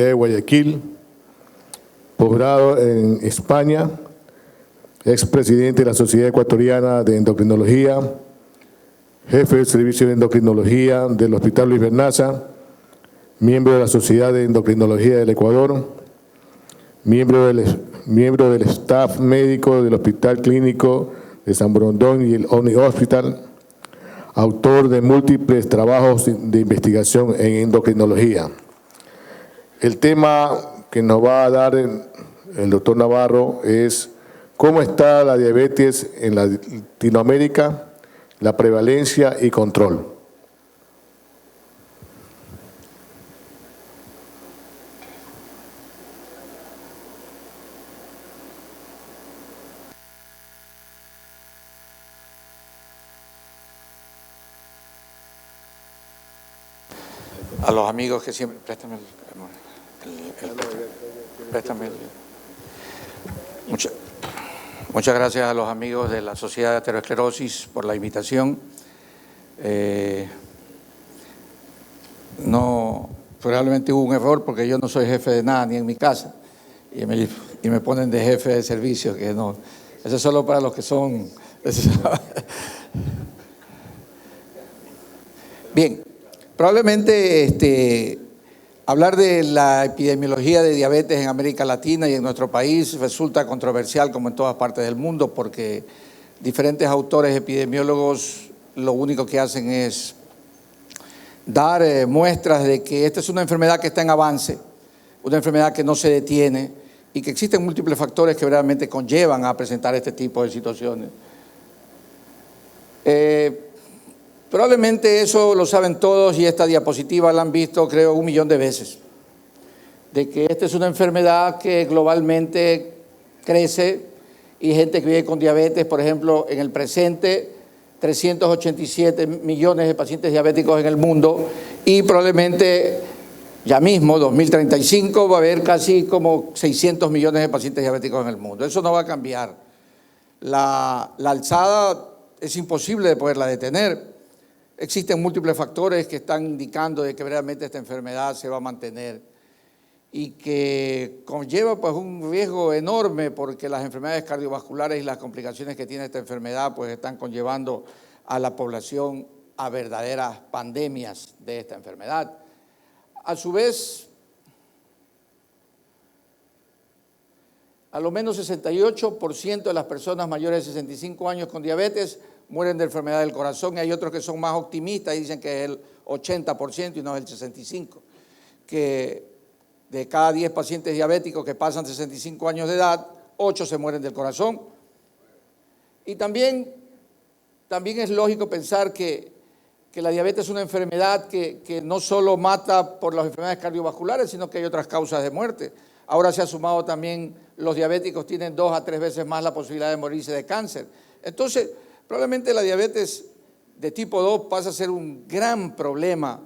de Guayaquil, posgrado en España, expresidente de la Sociedad Ecuatoriana de Endocrinología, jefe del Servicio de Endocrinología del Hospital Luis Bernaza, miembro de la Sociedad de Endocrinología del Ecuador, miembro del staff médico del Hospital Clínico de San Borondón y el Omni Hospital, autor de múltiples trabajos de investigación en endocrinología. El tema que nos va a dar el doctor Navarro es cómo está la diabetes en Latinoamérica, la prevalencia y control. A los amigos que siempre... Préstame Muchas gracias a los amigos de la Sociedad de Aterosclerosis por la invitación. Probablemente hubo un error porque yo no soy jefe de nada, ni en mi casa, y me ponen de jefe de servicio, que no. Eso es solo para los que son... Bien, probablemente hablar de la epidemiología de diabetes en América Latina y en nuestro país resulta controversial, como en todas partes del mundo, porque diferentes autores epidemiólogos lo único que hacen es dar muestras de que esta es una enfermedad que está en avance, una enfermedad que no se detiene y que existen múltiples factores que realmente conllevan a presentar este tipo de situaciones. Probablemente eso lo saben todos y esta diapositiva la han visto, creo, 1 millón de veces, de que esta es una enfermedad que globalmente crece y gente que vive con diabetes, por ejemplo, en el presente, 387 millones de pacientes diabéticos en el mundo y probablemente ya mismo, 2035, va a haber casi como 600 millones de pacientes diabéticos en el mundo. Eso no va a cambiar. La alzada es imposible de poderla detener. Existen múltiples factores que están indicando de que realmente esta enfermedad se va a mantener y que conlleva pues un riesgo enorme porque las enfermedades cardiovasculares y las complicaciones que tiene esta enfermedad pues están conllevando a la población a verdaderas pandemias de esta enfermedad. A su vez, a lo menos 68% de las personas mayores de 65 años con diabetes mueren de enfermedad del corazón, y hay otros que son más optimistas y dicen que es el 80% y no es el 65%, que de cada 10 pacientes diabéticos que pasan 65 años de edad, 8 se mueren del corazón. Y también es lógico pensar que la diabetes es una enfermedad que no solo mata por las enfermedades cardiovasculares, sino que hay otras causas de muerte. Ahora se ha sumado también, los diabéticos tienen 2 a 3 veces más la posibilidad de morirse de cáncer. Entonces, probablemente la diabetes de tipo 2 pasa a ser un gran problema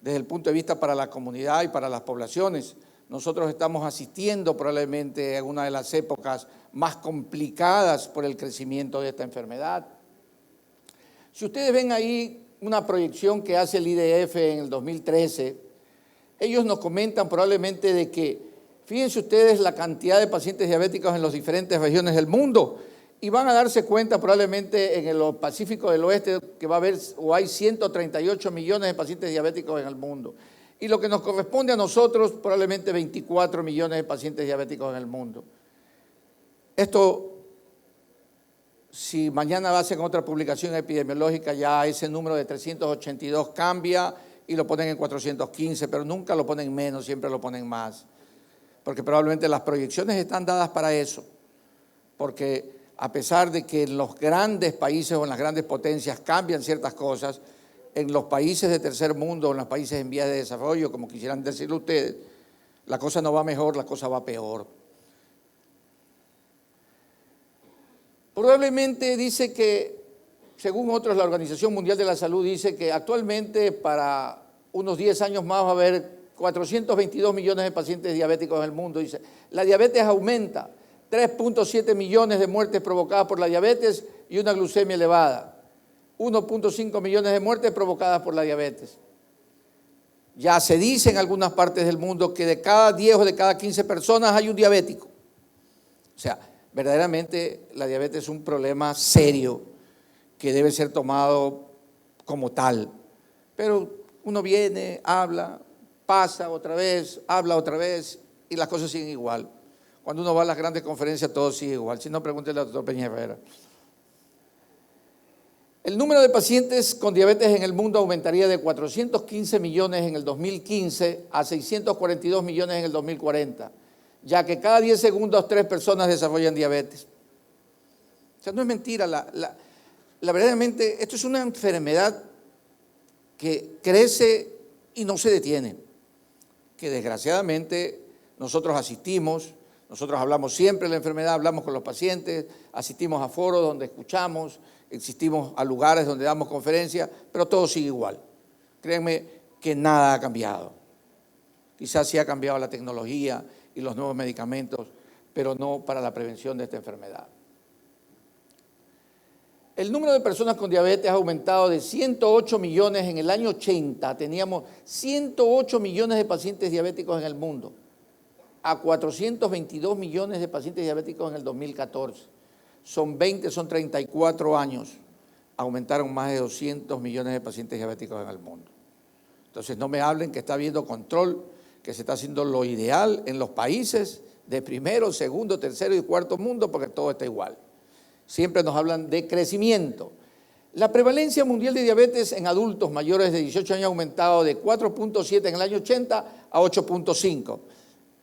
desde el punto de vista para la comunidad y para las poblaciones. Nosotros estamos asistiendo probablemente a una de las épocas más complicadas por el crecimiento de esta enfermedad. Si ustedes ven ahí una proyección que hace el IDF en el 2013, ellos nos comentan probablemente de que, fíjense ustedes la cantidad de pacientes diabéticos en las diferentes regiones del mundo, y van a darse cuenta probablemente en el Pacífico del Oeste que va a haber o hay 138 millones de pacientes diabéticos en el mundo. Y lo que nos corresponde a nosotros, probablemente 24 millones de pacientes diabéticos en el mundo. Esto, si mañana hacen otra publicación epidemiológica, ya ese número de 382 cambia y lo ponen en 415, pero nunca lo ponen menos, siempre lo ponen más. Porque probablemente las proyecciones están dadas para eso. Porque a pesar de que en los grandes países o en las grandes potencias cambian ciertas cosas, en los países de tercer mundo, en los países en vías de desarrollo, como quisieran decirlo ustedes, la cosa no va mejor, la cosa va peor. Probablemente dice que, según otros, la Organización Mundial de la Salud dice que actualmente para unos 10 años más va a haber 422 millones de pacientes diabéticos en el mundo. Dice, la diabetes aumenta. 3.7 millones de muertes provocadas por la diabetes y una glucemia elevada. 1.5 millones de muertes provocadas por la diabetes. Ya se dice en algunas partes del mundo que de cada 10 o de cada 15 personas hay un diabético. O sea, verdaderamente la diabetes es un problema serio que debe ser tomado como tal. Pero uno viene, habla, pasa otra vez, habla otra vez y las cosas siguen igual. Cuando uno va a las grandes conferencias todo sigue igual. Si no, pregúntele al doctor Peña Herrera. El número de pacientes con diabetes en el mundo aumentaría de 415 millones en el 2015 a 642 millones en el 2040, ya que cada 10 segundos 3 personas desarrollan diabetes. O sea, no es mentira, verdaderamente esto es una enfermedad que crece y no se detiene, que desgraciadamente nosotros asistimos, nosotros hablamos siempre de la enfermedad, hablamos con los pacientes, asistimos a foros donde escuchamos, asistimos a lugares donde damos conferencias, pero todo sigue igual. Créanme que nada ha cambiado. Quizás sí ha cambiado la tecnología y los nuevos medicamentos, pero no para la prevención de esta enfermedad. El número de personas con diabetes ha aumentado de 108 millones en el año 80. Teníamos 108 millones de pacientes diabéticos en el mundo, a 422 millones de pacientes diabéticos en el 2014. Son 34 años. Aumentaron más de 200 millones de pacientes diabéticos en el mundo. Entonces no me hablen que está habiendo control, que se está haciendo lo ideal en los países de primero, segundo, tercero y cuarto mundo, porque todo está igual. Siempre nos hablan de crecimiento. La prevalencia mundial de diabetes en adultos mayores de 18 años ha aumentado de 4.7 en el año 80 a 8.5.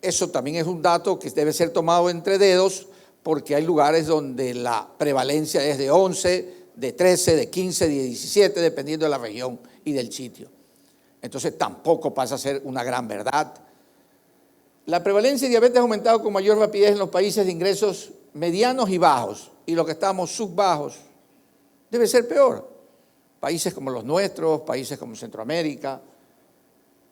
Eso también es un dato que debe ser tomado entre dedos, porque hay lugares donde la prevalencia es de 11, de 13, de 15, de 17, dependiendo de la región y del sitio. Entonces tampoco pasa a ser una gran verdad. La prevalencia de diabetes ha aumentado con mayor rapidez en los países de ingresos medianos y bajos, y los que estamos subbajos debe ser peor. Países como los nuestros, países como Centroamérica.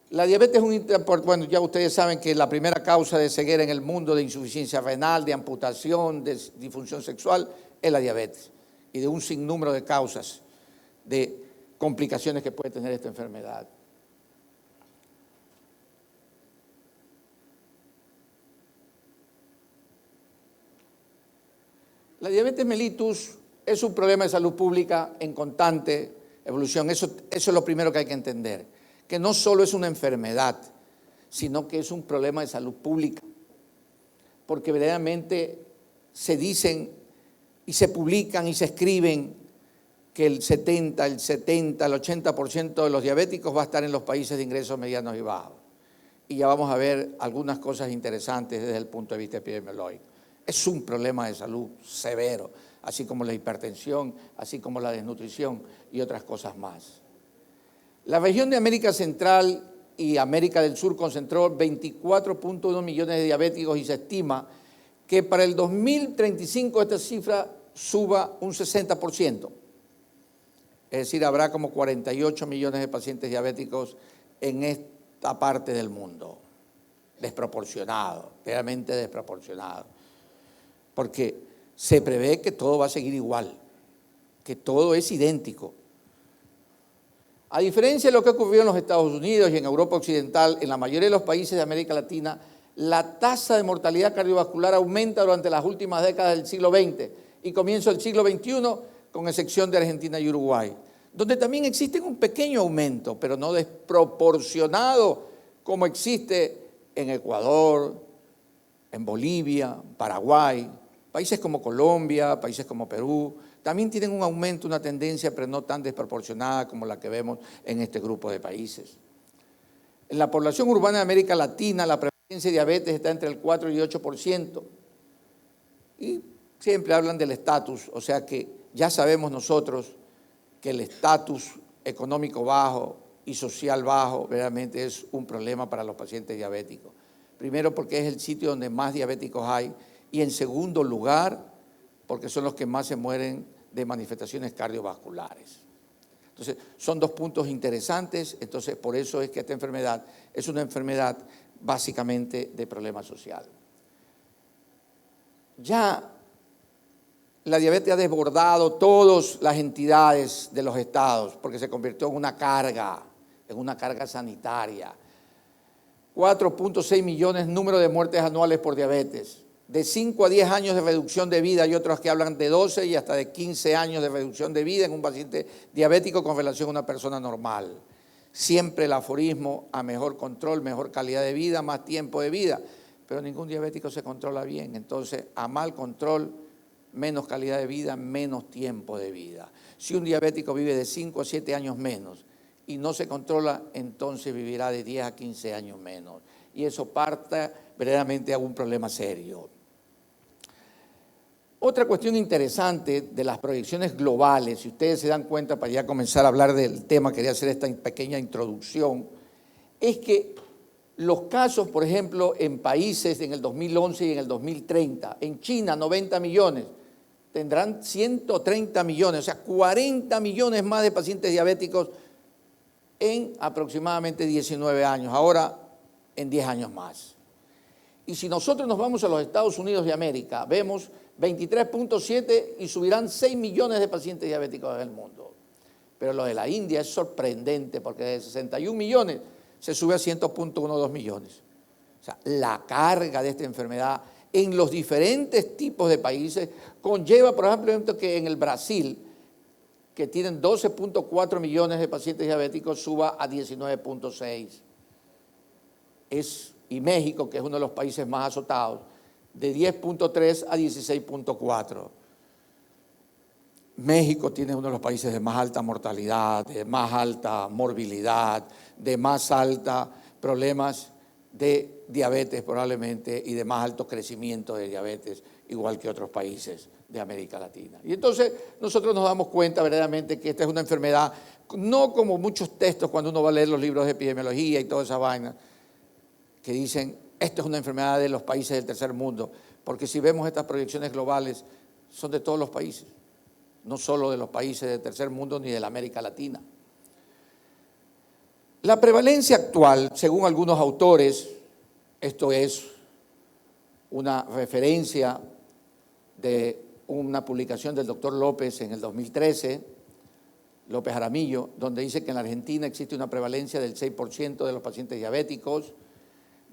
La diabetes es bueno, ya ustedes saben que la primera causa de ceguera en el mundo, de insuficiencia renal, de amputación, de disfunción sexual, es la diabetes. Y de un sinnúmero de causas, de complicaciones que puede tener esta enfermedad. La diabetes mellitus es un problema de salud pública en constante evolución. Eso es lo primero que hay que entender, que no solo es una enfermedad, sino que es un problema de salud pública, porque verdaderamente se dicen y se publican y se escriben que el 70, el 80% de los diabéticos va a estar en los países de ingresos medianos y bajos. Y ya vamos a ver algunas cosas interesantes desde el punto de vista epidemiológico. Es un problema de salud severo, así como la hipertensión, así como la desnutrición y otras cosas más. La región de América Central y América del Sur concentró 24.1 millones de diabéticos y se estima que para el 2035 esta cifra suba un 60%. Es decir, habrá como 48 millones de pacientes diabéticos en esta parte del mundo. Desproporcionado, realmente desproporcionado. Porque se prevé que todo va a seguir igual, que todo es idéntico. A diferencia de lo que ocurrió en los Estados Unidos y en Europa Occidental, en la mayoría de los países de América Latina, la tasa de mortalidad cardiovascular aumenta durante las últimas décadas del siglo XX y comienzo del siglo XXI, con excepción de Argentina y Uruguay, donde también existe un pequeño aumento, pero no desproporcionado como existe en Ecuador, en Bolivia, Paraguay. Países como Colombia, países como Perú, también tienen un aumento, una tendencia, pero no tan desproporcionada como la que vemos en este grupo de países. En la población urbana de América Latina, la prevalencia de diabetes está entre el 4 y 8%. Y siempre hablan del estatus, o sea que ya sabemos nosotros que el estatus económico bajo y social bajo realmente es un problema para los pacientes diabéticos. Primero porque es el sitio donde más diabéticos hay, y en segundo lugar, porque son los que más se mueren de manifestaciones cardiovasculares. Entonces, son dos puntos interesantes. Entonces, por eso es que esta enfermedad es una enfermedad básicamente de problema social. Ya la diabetes ha desbordado todas las entidades de los estados porque se convirtió en una carga es una carga sanitaria. 4.6 millones número de muertes anuales por diabetes. De 5 a 10 años de reducción de vida, hay otros que hablan de 12 y hasta de 15 años de reducción de vida en un paciente diabético con relación a una persona normal. Siempre el aforismo a mejor control, mejor calidad de vida, más tiempo de vida, pero ningún diabético se controla bien. Entonces, a mal control, menos calidad de vida, menos tiempo de vida. Si un diabético vive de 5 a 7 años menos y no se controla, entonces vivirá de 10 a 15 años menos. Y eso parte verdaderamente a un problema serio. Otra cuestión interesante de las proyecciones globales, si ustedes se dan cuenta, para ya comenzar a hablar del tema, quería hacer esta pequeña introducción, es que los casos, por ejemplo, en países en el 2011 y en el 2030, en China 90 millones, tendrán 130 millones, o sea, 40 millones más de pacientes diabéticos en aproximadamente 19 años, ahora en 10 años más. Y si nosotros nos vamos a los Estados Unidos de América, vemos 23.7 y subirán 6 millones de pacientes diabéticos en el mundo. Pero lo de la India es sorprendente porque de 61 millones se sube a 100.12 millones. O sea, la carga de esta enfermedad en los diferentes tipos de países conlleva, por ejemplo, que en el Brasil, que tienen 12.4 millones de pacientes diabéticos, suba a 19.6. Y México, que es uno de los países más azotados, de 10.3 a 16.4. México tiene uno de los países de más alta mortalidad, de más alta morbilidad, de más alta problemas de diabetes probablemente y de más alto crecimiento de diabetes, igual que otros países de América Latina. Y entonces nosotros nos damos cuenta verdaderamente que esta es una enfermedad, no como muchos textos cuando uno va a leer los libros de epidemiología y toda esa vaina, que dicen, esto es una enfermedad de los países del tercer mundo, porque si vemos estas proyecciones globales, son de todos los países, no solo de los países del tercer mundo ni de la América Latina. La prevalencia actual, según algunos autores, esto es una referencia de una publicación del doctor López en el 2013, López Jaramillo, donde dice que en la Argentina existe una prevalencia del 6% de los pacientes diabéticos,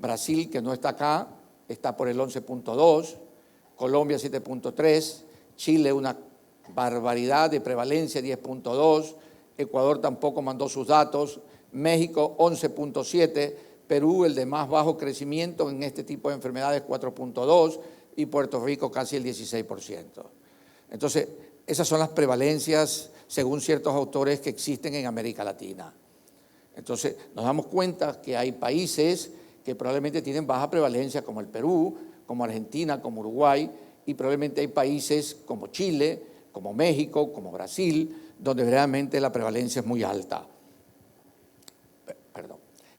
Brasil, que no está acá, está por el 11.2, Colombia 7.3, Chile una barbaridad de prevalencia 10.2, Ecuador tampoco mandó sus datos, México 11.7, Perú el de más bajo crecimiento en este tipo de enfermedades 4.2 y Puerto Rico casi el 16%. Entonces, esas son las prevalencias, según ciertos autores, que existen en América Latina. Entonces, nos damos cuenta que hay países que probablemente tienen baja prevalencia, como el Perú, como Argentina, como Uruguay, y probablemente hay países como Chile, como México, como Brasil, donde realmente la prevalencia es muy alta.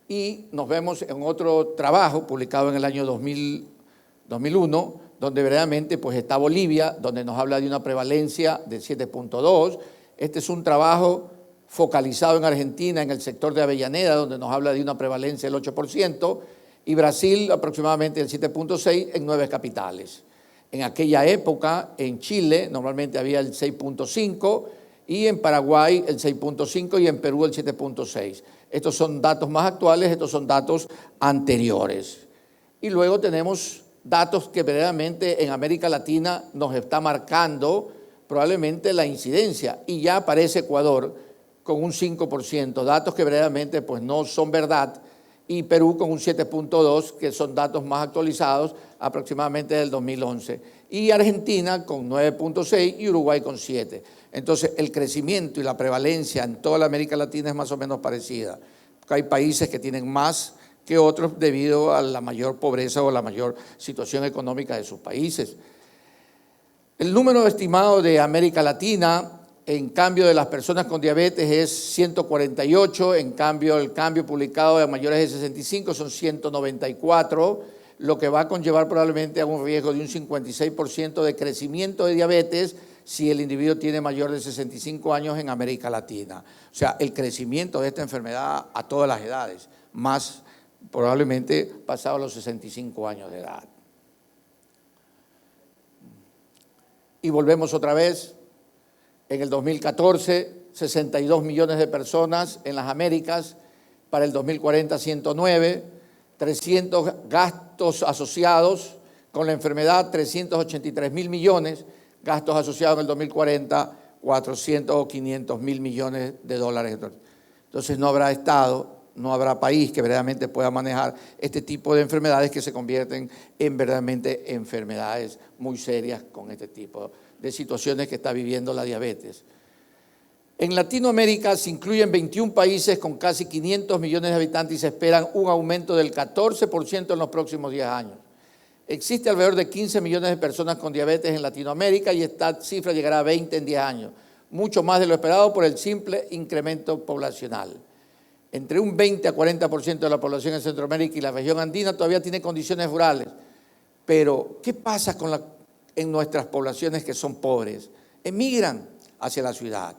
Y nos vemos en otro trabajo publicado en el año 2001, donde verdaderamente pues está Bolivia, donde nos habla de una prevalencia de 7.2. Este es un trabajo focalizado en Argentina, en el sector de Avellaneda, donde nos habla de una prevalencia del 8%, y Brasil aproximadamente el 7.6 en 9 capitales. En aquella época, en Chile, normalmente había el 6.5, y en Paraguay el 6.5 y en Perú el 7.6. Estos son datos más actuales, estos son datos anteriores. Y luego tenemos datos que verdaderamente en América Latina nos está marcando probablemente la incidencia, y ya aparece Ecuador con un 5%, datos que verdaderamente pues no son verdad, y Perú con un 7.2, que son datos más actualizados aproximadamente del 2011, y Argentina con 9.6 y Uruguay con 7. Entonces, el crecimiento y la prevalencia en toda la América Latina es más o menos parecida. Hay países que tienen más que otros debido a la mayor pobreza o la mayor situación económica de sus países. El número estimado de América Latina, en cambio de las personas con diabetes, es 148, en cambio el cambio publicado de mayores de 65 son 194, lo que va a conllevar probablemente a un riesgo de un 56% de crecimiento de diabetes si el individuo tiene mayor de 65 años en América Latina. O sea, el crecimiento de esta enfermedad a todas las edades, más probablemente pasado los 65 años de edad. Y volvemos otra vez, en el 2014, 62 millones de personas en las Américas, para el 2040 109, 300 gastos asociados con la enfermedad, 383.000 millones, gastos asociados en el 2040, 400 o 500.000 millones de dólares. Entonces no habrá Estado, no habrá país que verdaderamente pueda manejar este tipo de enfermedades que se convierten en verdaderamente enfermedades muy serias con este tipo de situaciones que está viviendo la diabetes. En Latinoamérica se incluyen 21 países con casi 500 millones de habitantes y se esperan un aumento del 14% en los próximos 10 años. Existe alrededor de 15 millones de personas con diabetes en Latinoamérica y esta cifra llegará a 20 en 10 años, mucho más de lo esperado por el simple incremento poblacional. Entre un 20 a 40% de la población en Centroamérica y la región andina todavía tiene condiciones rurales. Pero, ¿qué pasa en nuestras poblaciones que son pobres? Emigran hacia la ciudad.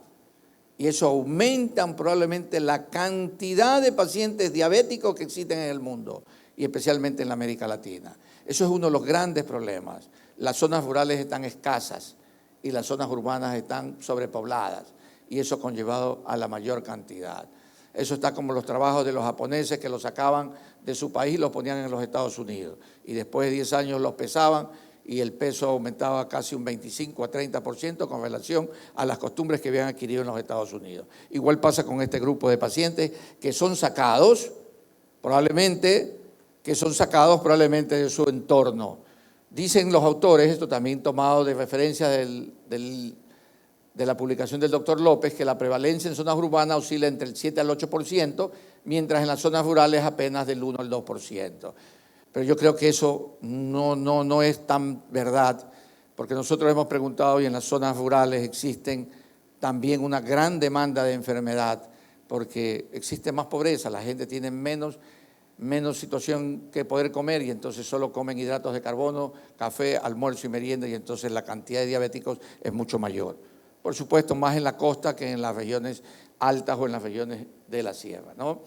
Y eso aumenta probablemente la cantidad de pacientes diabéticos que existen en el mundo, y especialmente en la América Latina. Eso es uno de los grandes problemas. Las zonas rurales están escasas y las zonas urbanas están sobrepobladas, y eso ha conllevado a la mayor cantidad. Eso está como los trabajos de los japoneses que los sacaban de su país y los ponían en los Estados Unidos. Y después de 10 años los pesaban y el peso aumentaba casi un 25 a 30% con relación a las costumbres que habían adquirido en los Estados Unidos. Igual pasa con este grupo de pacientes que son sacados probablemente de su entorno. Dicen los autores, esto también tomado de referencia de la publicación del doctor López, que la prevalencia en zonas urbanas oscila entre el 7 al 8%, mientras en las zonas rurales apenas del 1 al 2%. Pero yo creo que eso no es tan verdad, porque nosotros hemos preguntado y en las zonas rurales existen también una gran demanda de enfermedad, porque existe más pobreza, la gente tiene menos situación que poder comer y entonces solo comen hidratos de carbono, café, almuerzo y merienda, y entonces la cantidad de diabéticos es mucho mayor. Por supuesto, más en la costa que en las regiones altas o en las regiones de la sierra, ¿no?